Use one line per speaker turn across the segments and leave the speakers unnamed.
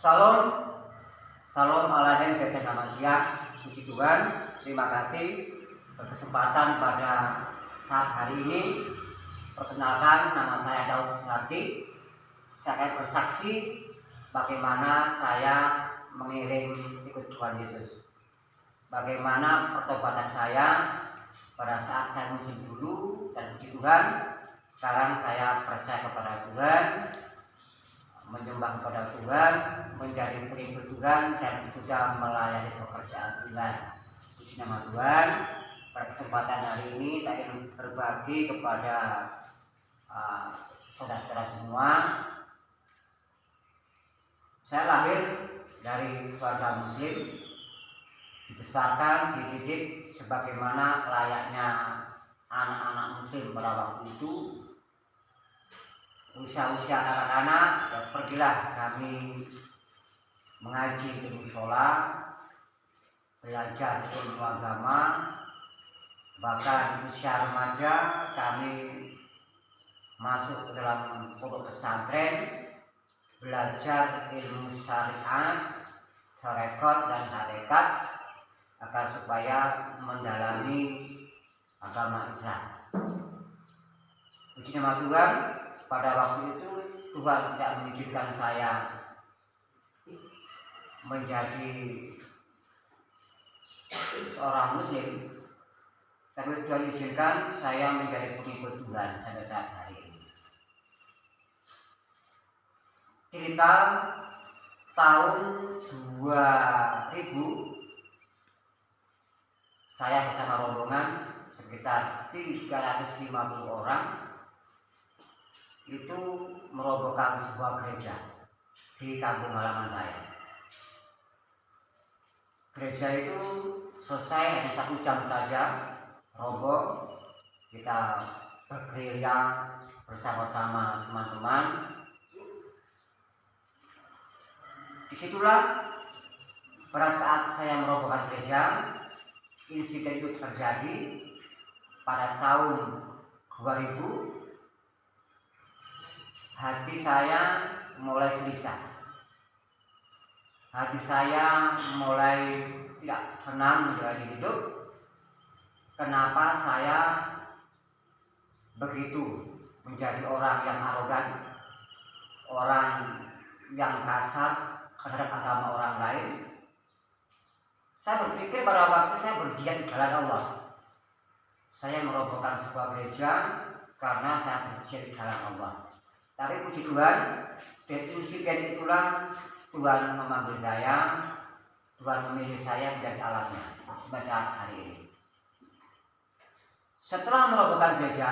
Salam, salam alaikum bersama siang. Puji Tuhan, terima kasih berkesempatan pada saat hari ini. Perkenalkan, nama saya Daud Sunardi. Saya bersaksi bagaimana saya mengiring ikut Tuhan Yesus. Bagaimana pertobatan saya pada saat saya muslim dulu, dan puji Tuhan, sekarang saya percaya kepada Tuhan, menyembah kepada Tuhan, menjadi pengikut Tuhan, dan sudah melayani pekerjaan Tuhan. Puji nama Tuhan. Pada kesempatan hari ini saya ingin berbagi kepada saudara-saudara semua. Saya lahir dari keluarga muslim, dibesarkan, dididik sebagaimana layaknya anak-anak muslim pada waktu itu. Usia-usia anak-anak, pergilah kami mengaji di mushola, belajar ilmu agama. Bahkan usia remaja kami masuk ke dalam pondok pesantren, belajar ilmu syariat, syariat dan hakikat, agar supaya mendalami agama Islam. Puji nama Tuhan. Pada waktu itu Tuhan tidak mengizinkan saya menjadi seorang muslim, tapi Tuhan izinkan saya menjadi pengikut Tuhan sampai saat hari ini. Cerita tahun 2000, saya bersama rombongan sekitar 350 orang itu merobohkan sebuah gereja di kampung halaman saya. Gereja itu selesai hanya 1 jam saja roboh. Kita bergerilya bersama-sama teman-teman. Disitulah pada saat saya merobohkan gereja, insiden itu terjadi pada tahun 2000. Hati saya mulai gelisah. Hati saya mulai tidak tenang menjalani hidup. Kenapa saya begitu menjadi orang yang arogan, orang yang kasar terhadap agama orang lain? Saya berpikir pada waktu saya berjihad di jalan Allah. Saya merobohkan sebuah gereja karena saya berjihad di jalan Allah. Tapi puji Tuhan, dari insiden itulah Tuhan memanggil saya, Tuhan memilih saya menjadi alatnya sampai saat hari ini. Setelah merobohkan gereja,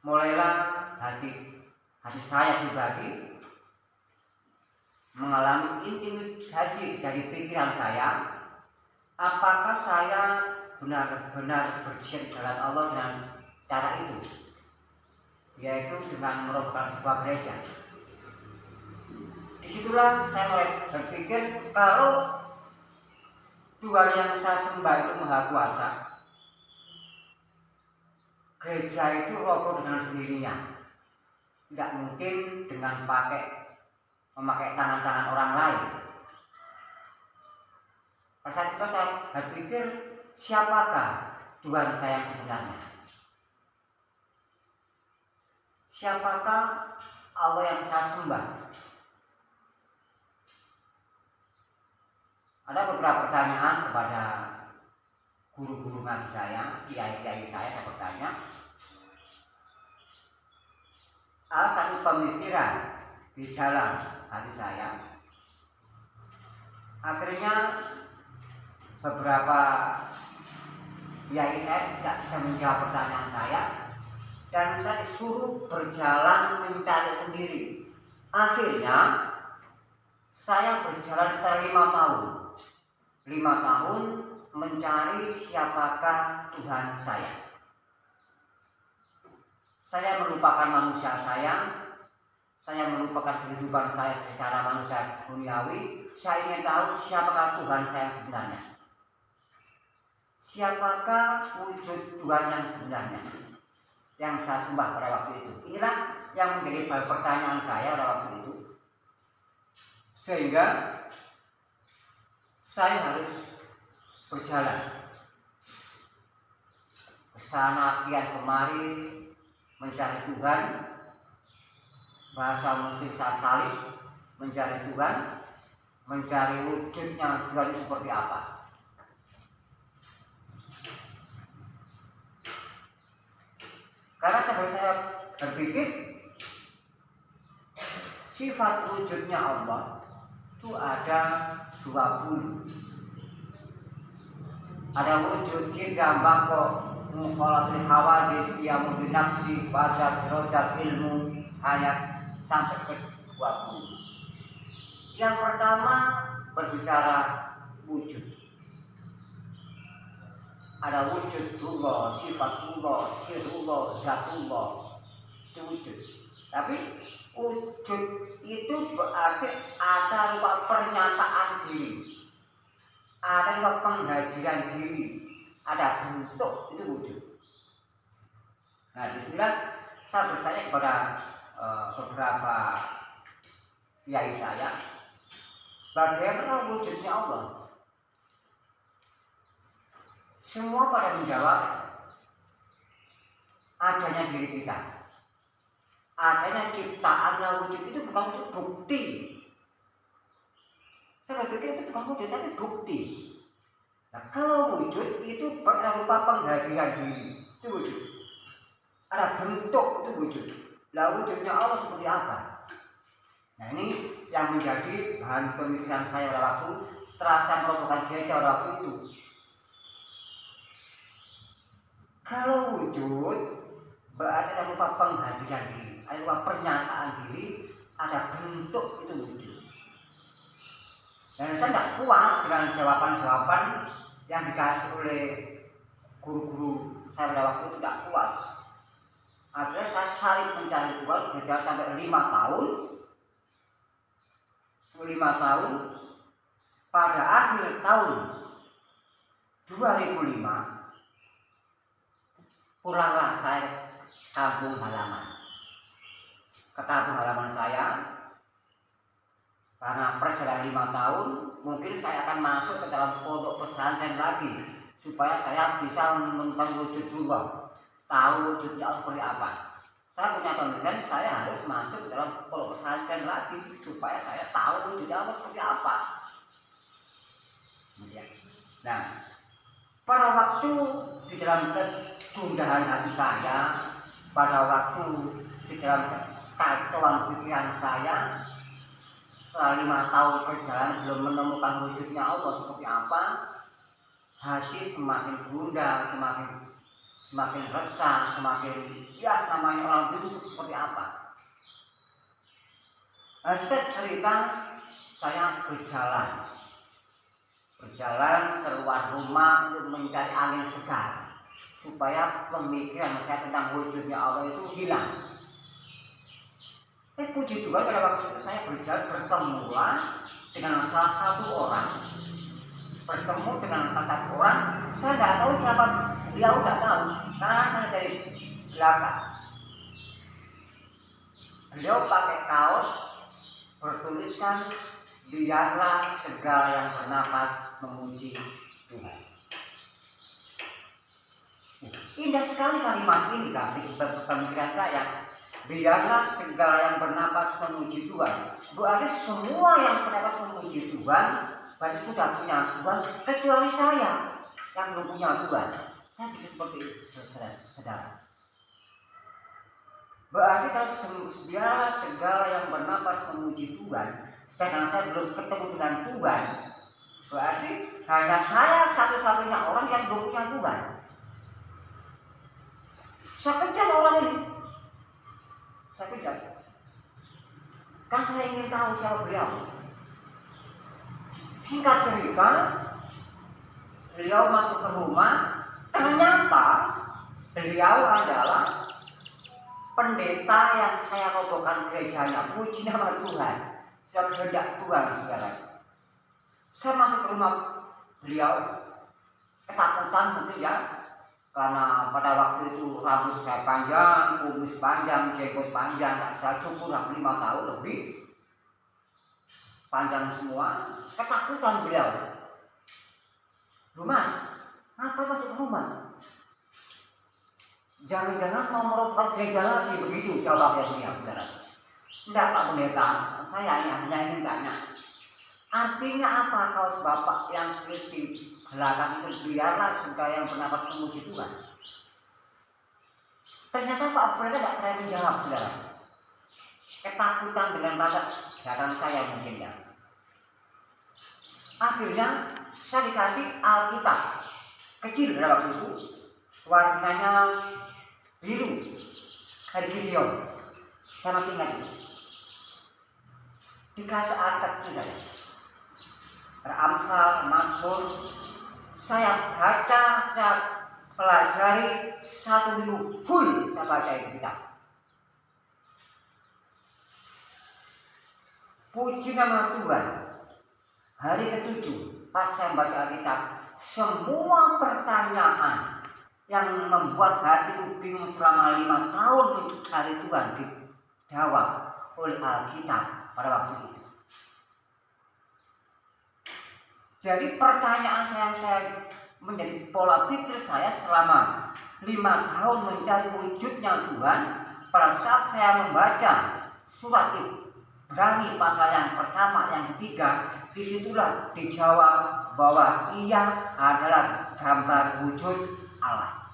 mulailah hati saya pribadi mengalami intimidasi dari pikiran saya. Apakah saya benar-benar berjihad di jalan Allah dengan cara itu, yaitu dengan merobohkan sebuah gereja? Disitulah saya mulai berpikir, kalau Tuhan yang saya sembah itu Maha Kuasa, gereja itu roboh dengan sendirinya. Tidak mungkin dengan memakai tangan-tangan orang lain. Pada saat itu saya berpikir, siapakah Tuhan saya yang sebenarnya? Siapakah Allah yang saya sembah? Ada beberapa pertanyaan kepada guru-guru ngaji saya, kiai-kiai saya bertanya. Ada satu pemikiran di dalam hati saya. Akhirnya beberapa kiai saya tidak bisa menjawab pertanyaan saya, dan saya disuruh berjalan mencari sendiri. Akhirnya saya berjalan sekitar 5 tahun. 5 tahun mencari siapakah Tuhan saya. Saya melupakan manusia saya melupakan kehidupan saya secara manusia duniawi. Saya ingin tahu siapakah Tuhan saya sebenarnya. Siapakah wujud Tuhan yang sebenarnya yang saya sembah pada waktu itu? Inilah yang menjadi pertanyaan saya pada waktu itu. sehingga saya harus berjalan kesana kian kemari mencari Tuhan. Bahasa Muslim saya salib, mencari Tuhan, mencari wujudnya Tuhan itu seperti apa. Karena saya berpikir sifat wujudnya Allah itu ada 20. Ada wujud kita bako mukhalatul hawadis qiyamu bin nafsi pada rodat ilmu ayat sampai ke 20. Yang pertama berbicara wujud. Ada wujud Allah, sifat Allah, sirullah, zatullah, itu wujud. Tapi wujud itu berarti ada rupa pernyataan diri, ada rupa penghadiran diri, ada bentuk, itu wujud. Nah, disinilah saya bertanya kepada beberapa kiai saya, bagaimana wujudnya Allah? Semua pada menjawab adanya diri kita, adanya ciptaan wujud itu bukan wujud, bukti. Saya berpikir itu bukan wujud tapi bukti. Nah, kalau wujud itu berupa penghadiran diri, itu wujud. Ada bentuk, itu wujud. Lah wujudnya Allah seperti apa? Nah, ini yang menjadi bahan pemikiran saya pada waktu setelah saya merobohkan gereja pada waktu itu. Kalau wujud berarti ada rupa penghadiran diri, ada rupa pernyataan diri, ada bentuk, itu wujud. Dan saya tidak puas dengan jawaban-jawaban yang dikasih oleh guru-guru saya pada waktu itu, tidak puas. Akhirnya saya salib mencari Tuhan, berjalan sampai 5 tahun. 5 tahun, pada akhir tahun 2005 pulanglah saya kampung halaman, ke kampung halaman saya. Karena perjalanan 5 tahun, mungkin saya akan masuk ke dalam pondok pesantren lagi, supaya saya bisa menemukan wujud Allah, tahu wujudnya seperti apa. Saya punya pemikiran saya harus masuk ke dalam pondok pesantren lagi, supaya saya tahu wujudnya Allah seperti apa. Nah, pada waktu di dalam kegundahan hati saya, pada waktu di dalam kekacauan pikiran saya, setelah 5 tahun perjalanan belum menemukan wujudnya Allah seperti apa, hati semakin gundah, semakin resah, semakin ya namanya orang bingung seperti apa. Setiap cerita saya berjalan keluar rumah untuk mencari angin segar, supaya pemikiran saya tentang wujudnya Allah itu hilang. Puji Tuhan, pada waktu itu saya bertemulah dengan salah satu orang. Saya tidak tahu siapa beliau, tidak tahu, karena saya dari belakang. Beliau pakai kaos bertuliskan, biarlah segala yang bernafas memuji Tuhan. Indah sekali kalimat ini di pemikiran saya. Biarlah segala yang bernafas memuji Tuhan. Berarti semua yang bernafas memuji Tuhan berarti sudah punya Tuhan, kecuali saya yang belum punya Tuhan. Saya pikir seperti itu, saudara. Berarti kalau biarlah segala yang bernafas memuji Tuhan, sedangkan saya belum ketemu dengan Tuhan, berarti hanya saya satu-satunya orang yang belum punya Tuhan. Saya kejar orang ini. Saya kejar. Kan saya ingin tahu siapa beliau. Singkat cerita, beliau masuk ke rumah. Ternyata beliau adalah pendeta yang saya robohkan gerejanya. Puji nama Tuhan. Sudah kehendak Tuhan, saudara. Saya masuk ke rumah beliau, ketakutan mungkin ya, karena pada waktu itu rambut saya panjang, kumis panjang, jenggot panjang, saya cukur 5 tahun lebih. panjang semua, ketakutan beliau. "Lu Mas, apa masuk rumah? Jangan-jangan mau merobohkan gereja lagi?" Begitu jawabnya beliau, saudara. "Enggak Pak Pendeta, saya hanya ingin tanya, artinya apa kaos Bapak yang tulis di belakang itu, biarlah segala yang bernapas memuji Tuhan?" Ternyata Pak Pendeta tidak pernah menjawab, saudara. Ketakutan dengan banget datang saya mungkin ya. Akhirnya saya dikasih Alkitab kecil pada waktu itu, warnanya biru, dari Gideon. Saya masih ingat itu. Dikasih Alkitab itu saya. Amsal, Mazmur, saya baca, saya pelajari 1 minggu full saya baca itu kitab. Puji nama Tuhan, hari ke-7 pas saya baca Alkitab, semua pertanyaan yang membuat hatiku bingung selama 5 tahun mencari Tuhan dijawab oleh Alkitab pada waktu itu. Jadi pertanyaan saya menjadi pola pikir saya selama 5 tahun mencari wujudnya Tuhan. Pada saat saya membaca surat Ibrani pasal yang pertama, yang ketiga, disitulah dijawab bahwa ia adalah gambar wujud Allah.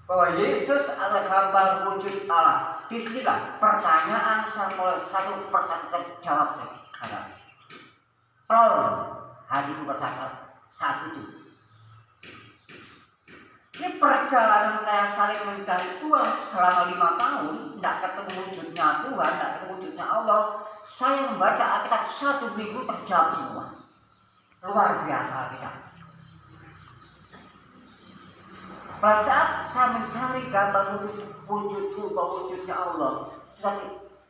Bahwa Yesus adalah gambar wujud Allah. Disinilah pertanyaan saya mulai satu persatu terjawab sekarang. Plon, hatiku berkata saat itu. Ini perjalanan saya saling mencari Tuhan selama 5 tahun, tidak ketemu wujudnya Tuhan, tidak ketemu wujudnya Allah. Saya membaca Alkitab 1 minggu terjawab semua. Luar biasa Alkitab. Pada saat saya mencari gambar wujudnya Allah, sudah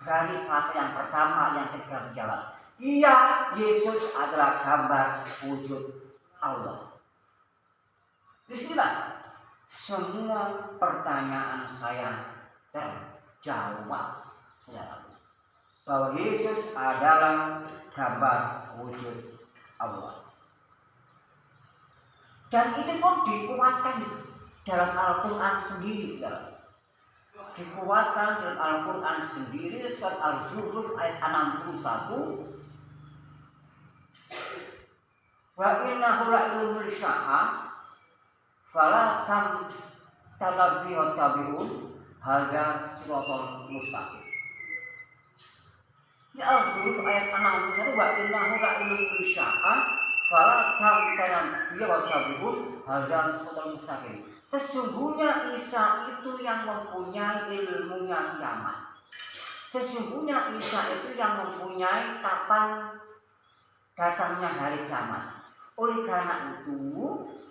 berani pasal yang pertama, yang ketiga menjawab, iya, Yesus adalah gambar wujud Allah. Disinilah semua pertanyaan saya terjawab, saudara. Bahwa Yesus adalah gambar wujud Allah. Dan itu pun dikuatkan dalam Al-Quran sendiri, saudara. Dikuatkan dalam Al-Quran sendiri, surat Al-Zukhruf ayat 61. Wa innahu la'ilmun lisya'a fala talabi wa tabi'un hadza siratal mustaqim. Di Al-Zukhruf ayat 61, wa innahu la'ilmun lisya'a fala talabi wa tabi'un hadza siratal mustaqim. Sesungguhnya Isa itu yang mempunyai ilmunya kiamat. Sesungguhnya Isa itu yang mempunyai kapan datangnya hari kiamat. Oleh karena itu,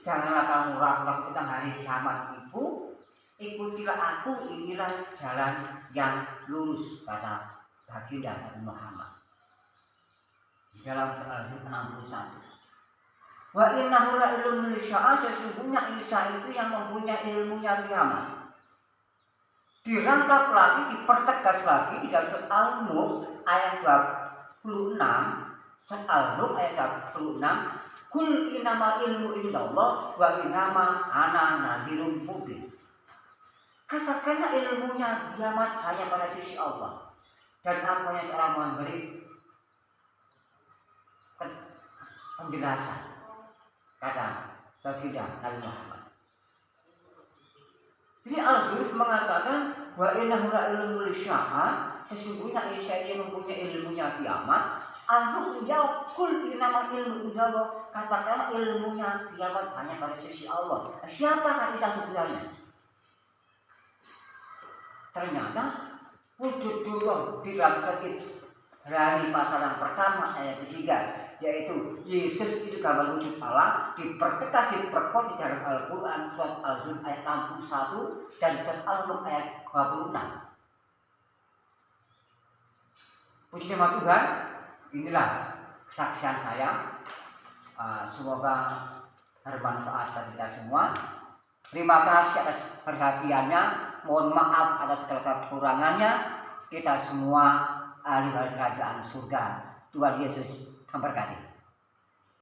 janganlah kamu ragu-ragu tentang hari kiamat itu. Ikutilah aku, inilah jalan yang lurus, kata baginda Nabi Muhammad di dalam Al-Zukhruf 61. Wa innahu la'ilmun lisya'a, sesungguhnya Isa itu yang mempunyai ilmunya kiamat. Dirangkap lagi, dipertegas lagi di dalam surat Al-Mulk ayat 26. Surat Al-Mulk ayat 26. Kul innamal ilmu indallah wa innama ana nadhirun mubin. Katakanlah ilmunya kiamat hanya pada sisi Allah, dan aku hanya seorang memberi penjelasan, kata baginda Nabi Muhammad. Jadi Al-Zukhruf mengatakan wa innahu la'ilmun lisya'a, sesungguhnya Isa yang mempunyai ilmunya kiamat. Al-Zukhruf menjawab, kul innamal ilmu indallah, katakanlah ilmunya kiamat hanya pada sisi Allah. Siapakah Isa sebenarnya? Ternyata wujud Allah di dalam surat Ibrani pasal yang pertama ayat ketiga, yaitu Yesus itu gambar wujud Allah, dipertegas, diperkuat di dalam Al-Quran surat Al-Zukhruf ayat 61 dan surat Al-Mulk ayat 26. Puji nama Tuhan, inilah kesaksian saya. Semoga bermanfaat bagi kita semua. Terima kasih atas perhatiannya. Mohon maaf atas segala kekurangannya. Kita semua ahli waris kerajaan surga Tuhan Yesus memberkati.